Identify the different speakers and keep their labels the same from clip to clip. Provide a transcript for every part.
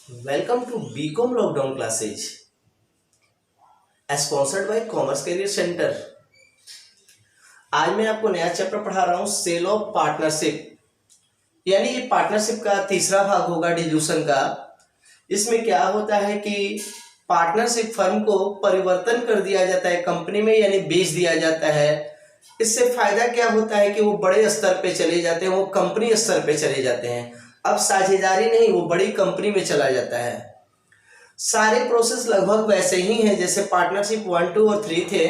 Speaker 1: Welcome to BCom Lockdown classes, sponsored by Commerce Career Center। आज मैं आपको नया चैप्टर पढ़ा रहा हूँ सेल ऑफ पार्टनरशिप, यानी ये पार्टनरशिप का तीसरा भाग होगा डिल्यूशन का। इसमें क्या होता है कि पार्टनरशिप फर्म को परिवर्तन कर दिया जाता है कंपनी में, यानी बेच दिया जाता है। इससे फायदा क्या होता है कि वो बड़े स्तर पे चले जाते हैं, वो कंपनी स्तर पे चले जाते हैं। अब साझेदारी नहीं, वो बड़ी कंपनी में चला जाता है। सारे प्रोसेस लगभग वैसे ही हैं जैसे पार्टनरशिप 1, 2 और 3 थे।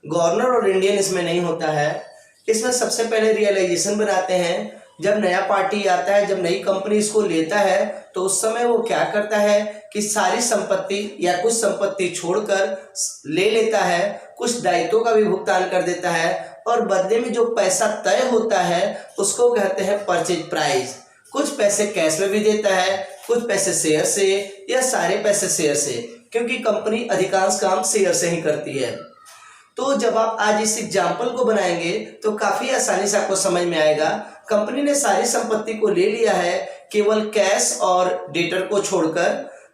Speaker 1: गवर्नर और इंडियन इसमें नहीं होता है। इसमें सबसे पहले रियलाइजेशन बनाते हैं। जब नया पार्टी आता है, जब नई कंपनी इसको लेता है, तो उस समय वो क्या करता है कि सारी संपत्ति या कुछ संपत्ति छोड़कर ले लेता है, कुछ दायित्वों का भी भुगतान कर देता है, और बदले में जो पैसा तय होता है उसको कहते हैं परचेज प्राइस। कुछ पैसे कैश में भी देता है, कुछ पैसे शेयर से, या सारे पैसे शेयर से, क्योंकि कंपनी अधिकांश काम शेयर से ही करती है। तो जब आप आज इस एग्जाम्पल को बनाएंगे तो काफी आसानी से आपको समझ में आएगा। कंपनी ने सारी संपत्ति को ले लिया है केवल कैश और डेटर को छोड़कर।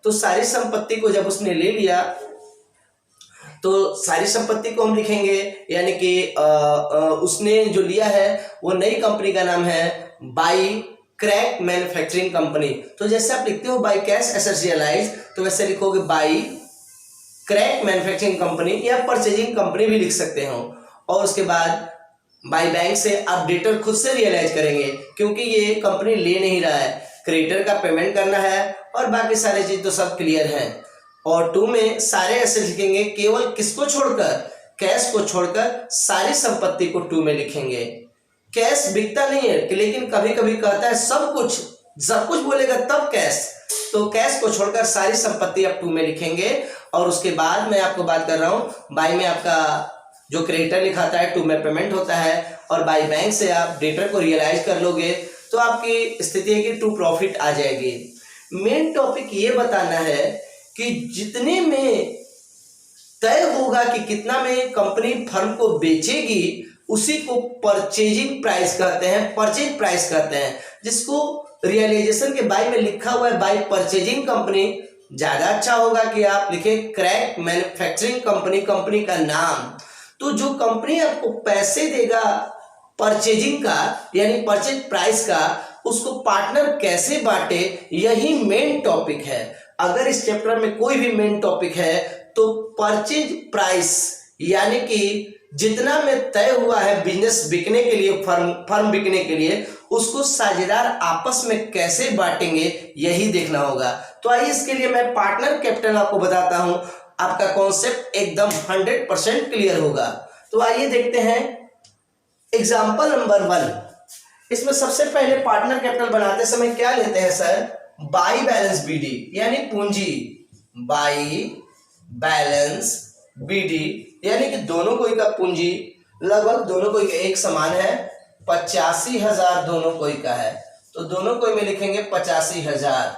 Speaker 1: तो सारी संपत्ति को जब उसने ले लिया तो सारी संपत्ति को हम लिखेंगे, यानी कि उसने जो लिया है वो नई कंपनी का नाम है बाई क्रैक मैन्युफैक्चरिंग कंपनी। तो जैसे आप लिखते हो बाई कैश एसेट्स, तो वैसे लिखोगे बाई क्रैक मैन्युफैक्चरिंग कंपनी, या परचेजिंग कंपनी भी लिख सकते हो। और उसके बाद बाई बैंक से आप डेटर खुद से रियलाइज करेंगे, क्योंकि ये कंपनी ले नहीं रहा है, क्रेडिटर का पेमेंट करना है और बाकी सारी चीज तो सब क्लियर है। और 2 में सारे एसेट्स लिखेंगे, केवल किसको छोड़कर, कैश को छोड़कर सारी संपत्ति को 2 में लिखेंगे। कैश बिकता नहीं है, लेकिन कभी कभी कहता है सब कुछ बोलेगा तब कैश, तो कैश को छोड़कर सारी संपत्ति आप 2 में लिखेंगे। और उसके बाद मैं आपको बात कर रहा हूं, बाई में आपका जो क्रेडिटर लिखाता है 2 में पेमेंट होता है, और बाई बैंक से आप डेटर को रियलाइज कर लोगे तो आपकी स्थिति है कि 2 प्रॉफिट आ जाएगी। मेन टॉपिक ये बताना है कि जितने में तय होगा कि कितना में कंपनी फर्म को बेचेगी, उसी को परचेजिंग प्राइस कहते हैं, परचेज प्राइस कहते हैं, जिसको रियलाइजेशन के बाई में लिखा हुआ है बाई परचेजिंग कंपनी। ज्यादा अच्छा होगा कि आप लिखें क्रैक मैन्युफैक्चरिंग कंपनी, कंपनी का नाम। तो जो कंपनी आपको पैसे देगा परचेजिंग का, यानी परचेज प्राइस का, उसको पार्टनर कैसे बांटे, यही मेन टॉपिक है। अगर इस चैप्टर में कोई भी मेन टॉपिक है तो परचेज प्राइस, यानी कि जितना में तय हुआ है बिजनेस बिकने के लिए, फर्म बिकने के लिए, उसको साझेदार आपस में कैसे बांटेंगे, यही देखना होगा। तो आइए इसके लिए मैं पार्टनर कैपिटल आपको बताता हूं, आपका कॉन्सेप्ट एकदम 100% क्लियर होगा। तो आइए देखते हैं एग्जाम्पल नंबर 1। इसमें सबसे पहले पार्टनर कैपिटल बनाते समय क्या लेते हैं सर, बाई बैलेंस बीडी, यानी पूंजी, बाई बैलेंस बीडी, यानी कि दोनों कोई का पूंजी लगभग दोनों कोई का एक समान है, 85,000 दोनों कोई का है, तो दोनों कोई में लिखेंगे 85,000।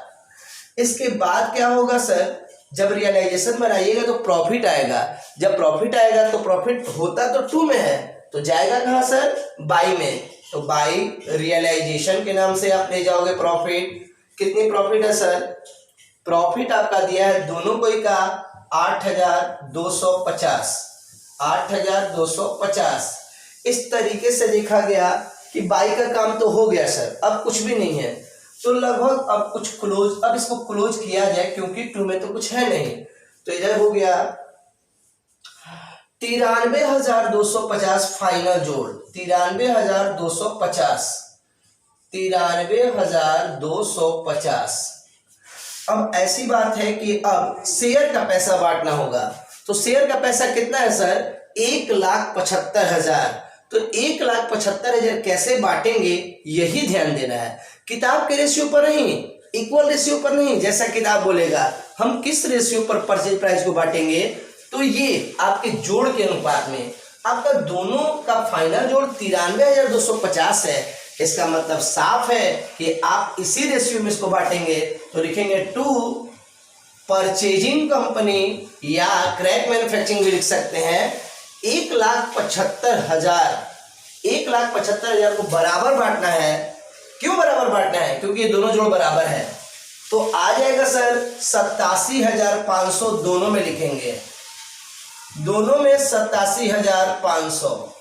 Speaker 1: इसके बाद क्या होगा सर, जब रियलाइजेशन बनाइएगा तो प्रॉफिट आएगा। जब प्रॉफिट आएगा तो प्रॉफिट होता तो 2 में है, तो जाएगा कहां सर, बाई में। तो बाई रियलाइजेशन के नाम से आप ले जाओगे प्रॉफिट। कितनी प्रॉफिट है सर, प्रॉफिट आपका दिया है दोनों कोई का 8,250, 8,250। इस तरीके से देखा गया कि बाई का काम तो हो गया सर, अब कुछ भी नहीं है, तो लगभग अब कुछ क्लोज, अब इसको क्लोज किया जाए क्योंकि 2 में तो कुछ है नहीं। तो इधर हो गया 93,250 फाइनल जोड़, 93,250, 93,250। अब ऐसी बात है कि अब शेयर का पैसा बांटना होगा। तो शेयर का पैसा कितना है सर, 1,75,000। तो 1,75,000 कैसे बांटेंगे, यही ध्यान देना है। किताब के रेशियो पर नहीं, इक्वल रेशियो पर नहीं, जैसा किताब बोलेगा। हम किस रेशियो पर परचेज प्राइस को बांटेंगे, तो ये आपके जोड़ के अनुपात में। आपका दोनों का फाइनल जोड़ 93,250 है। इसका मतलब साफ है कि आप इसी रेशियो में इसको बांटेंगे। तो लिखेंगे 2 परचेजिंग कंपनी, या क्रैक मैन्युफैक्चरिंग भी लिख सकते हैं, 1,75,000, 1,75,000 को बराबर बांटना है। क्यों बराबर बांटना है, क्योंकि ये दोनों जोड़ बराबर है। तो आ जाएगा सर 87,500, दोनों में लिखेंगे, दोनों में 87,500।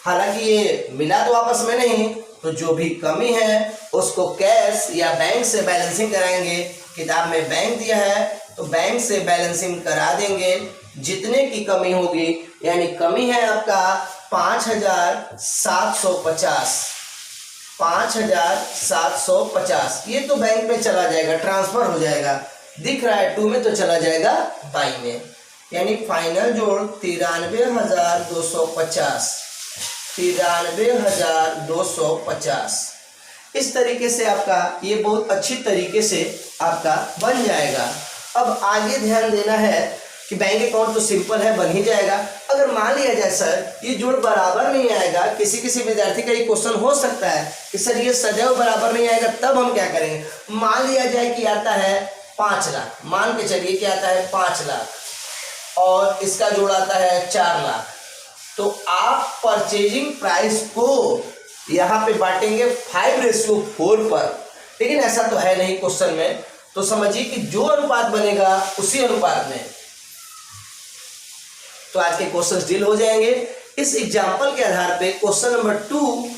Speaker 1: हालांकि ये मिला तो आपस में नहीं, तो जो भी कमी है उसको कैश या बैंक से बैलेंसिंग कराएंगे। किताब में बैंक दिया है तो बैंक से बैलेंसिंग करा देंगे। जितने की कमी होगी, यानी कमी है आपका 5,750, 5,750, ये तो बैंक में चला जाएगा, ट्रांसफर हो जाएगा। दिख रहा है 2 में तो चला जाएगा बाई में, यानी फाइनल जोड़ 93,250, 93,250। इस तरीके से आपका ये बहुत अच्छी तरीके से आपका बन जाएगा। अब आगे ध्यान देना है कि बैंक अकाउंट तो सिंपल है, बन ही जाएगा। अगर मान लिया जाए सर ये जोड़ बराबर नहीं आएगा, किसी विद्यार्थी का ये क्वेश्चन हो सकता है कि सर ये सदैव बराबर नहीं आएगा, तब हम क्या करेंगे। मान लिया जाए कि आता है 5 लाख, मान के चलिए कि आता है 5 लाख और इसका जोड़ आता है 4 लाख, तो आप परचेजिंग प्राइस को यहाँ पे बांटेंगे 5:4 पर। लेकिन ऐसा तो है नहीं क्वेश्चन में, तो समझिए कि जो अनुपात बनेगा उसी अनुपात में तो आज के क्वेश्चंस डील हो जाएंगे। इस एग्जाम्पल के आधार पे क्वेश्चन नंबर 2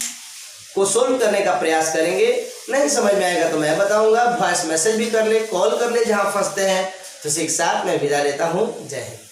Speaker 1: को सोल्व करने का प्रयास करेंगे। नहीं समझ में आएगा तो मैं बताऊंगा, वॉइस मैसेज भी कर ले, कॉल कर ले जहां फंसते हैं। तो इसी के साथ मैं विदा लेता हूं। जय हिंद।